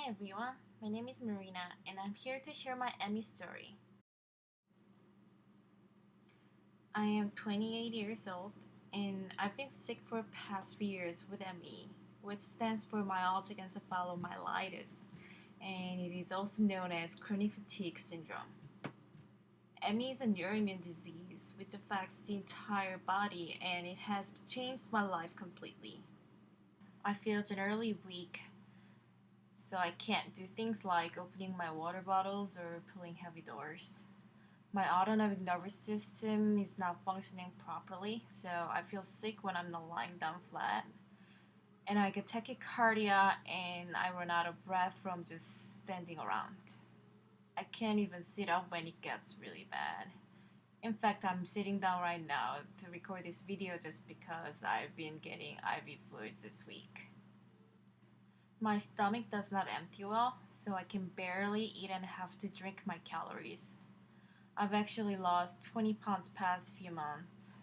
Hi everyone, my name is Marina and I'm here to share my ME story. I am 28 years old and I've been sick for the past 3 years with ME, which stands for myalgic encephalomyelitis, and it is also known as chronic fatigue syndrome. ME is a neuroimmune disease which affects the entire body and it has changed my life completely. I feel generally weak, so I can't do things like opening my water bottles or pulling heavy doors. My autonomic nervous system is not functioning properly, so I feel sick when I'm not lying down flat. And I get tachycardia and I run out of breath from just standing around. I can't even sit up when it gets really bad. In fact, I'm sitting down right now to record this video just because I've been getting IV fluids this week. My stomach does not empty well, so I can barely eat and have to drink my calories. I've actually lost 20 pounds past few months.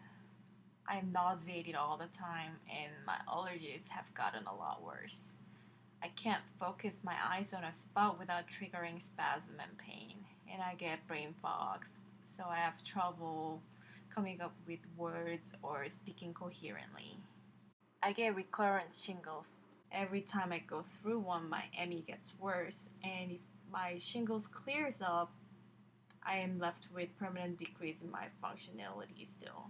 I am nauseated all the time and my allergies have gotten a lot worse. I can't focus my eyes on a spot without triggering spasm and pain, and I get brain fogs, so I have trouble coming up with words or speaking coherently. I get recurrent shingles. Every time I go through one, my ME gets worse, and if my shingles clears up, I am left with permanent decrease in my functionality still.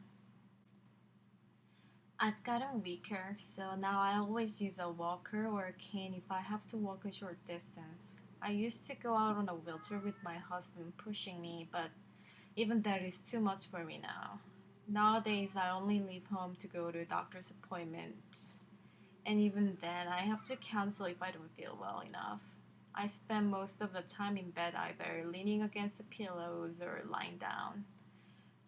I've gotten weaker, so now I always use a walker or a cane if I have to walk a short distance. I used to go out on a wheelchair with my husband pushing me, but even that is too much for me now. Nowadays, I only leave home to go to doctor's appointments, and even then, I have to cancel if I don't feel well enough. I spend most of the time in bed either leaning against the pillows or lying down.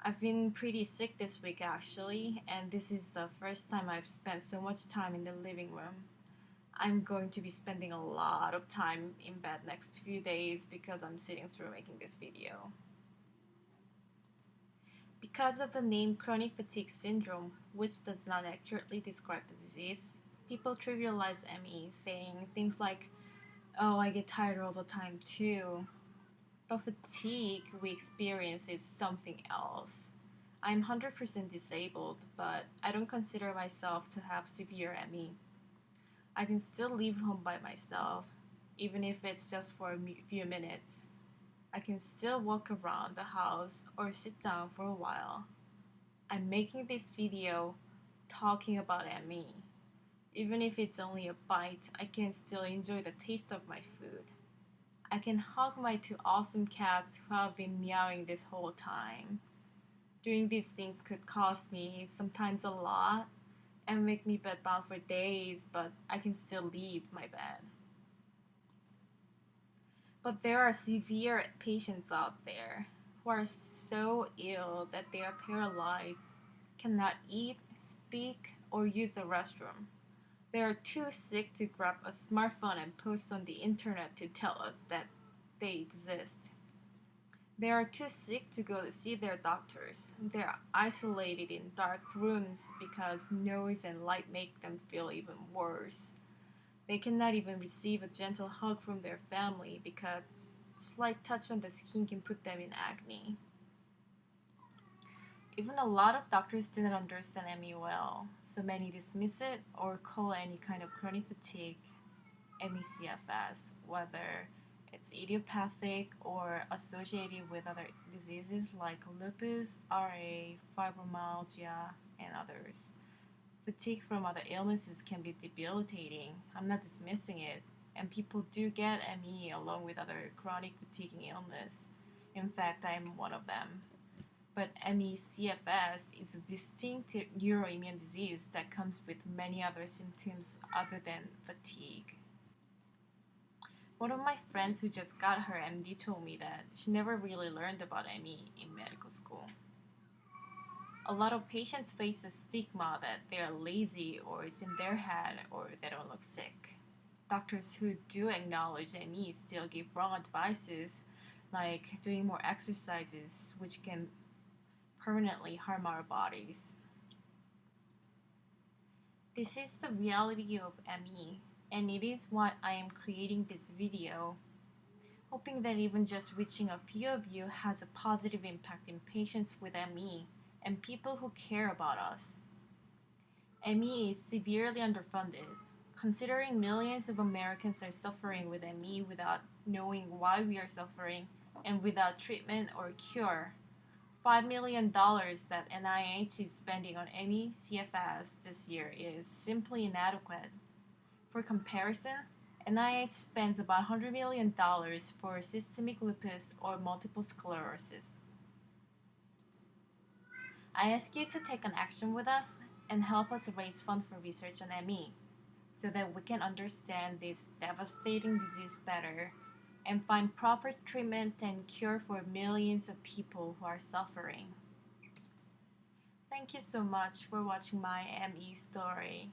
I've been pretty sick this week actually, and this is the first time I've spent so much time in the living room. I'm going to be spending a lot of time in bed next few days because I'm sitting through making this video. Because of the name chronic fatigue syndrome, which does not accurately describe the disease, people trivialize ME, saying things like, "Oh, I get tired all the time too." But fatigue we experience is something else. I'm 100% disabled, but I don't consider myself to have severe ME. I can still leave home by myself, even if it's just for a few minutes. I can still walk around the house or sit down for a while. I'm making this video talking about ME. Even if it's only a bite, I can still enjoy the taste of my food. I can hug my two awesome cats who have been meowing this whole time. Doing these things could cost me sometimes a lot and make me bedbound for days, but I can still leave my bed. But there are severe patients out there who are so ill that they are paralyzed, cannot eat, speak, or use the restroom. They are too sick to grab a smartphone and post on the internet to tell us that they exist. They are too sick to go to see their doctors. They are isolated in dark rooms because noise and light make them feel even worse. They cannot even receive a gentle hug from their family because a slight touch on the skin can put them in agony. Even a lot of doctors didn't understand ME well, so many dismiss it or call any kind of chronic fatigue ME/CFS, whether it's idiopathic or associated with other diseases like lupus, RA, fibromyalgia, and others. Fatigue from other illnesses can be debilitating. I'm not dismissing it, and people do get ME along with other chronic fatiguing illness. In fact, I am one of them. But ME/CFS is a distinct neuroimmune disease that comes with many other symptoms other than fatigue. One of my friends who just got her MD told me that she never really learned about ME in medical school. A lot of patients face a stigma that they are lazy or it's in their head or they don't look sick. Doctors who do acknowledge ME still give wrong advices like doing more exercises, which can permanently harm our bodies. This is the reality of ME, And it is why I am creating this video, hoping that even just reaching a few of you has a positive impact in patients with ME and people who care about us. ME is severely underfunded, considering millions of Americans are suffering with ME without knowing why we are suffering and without treatment or cure. $5 million that NIH is spending on ME CFS this year is simply inadequate. For comparison, NIH spends about $100 million for systemic lupus or multiple sclerosis. I ask you to take an action with us and help us raise funds for research on ME so that we can understand this devastating disease better and find proper treatment and cure for millions of people who are suffering. Thank you so much for watching my ME story.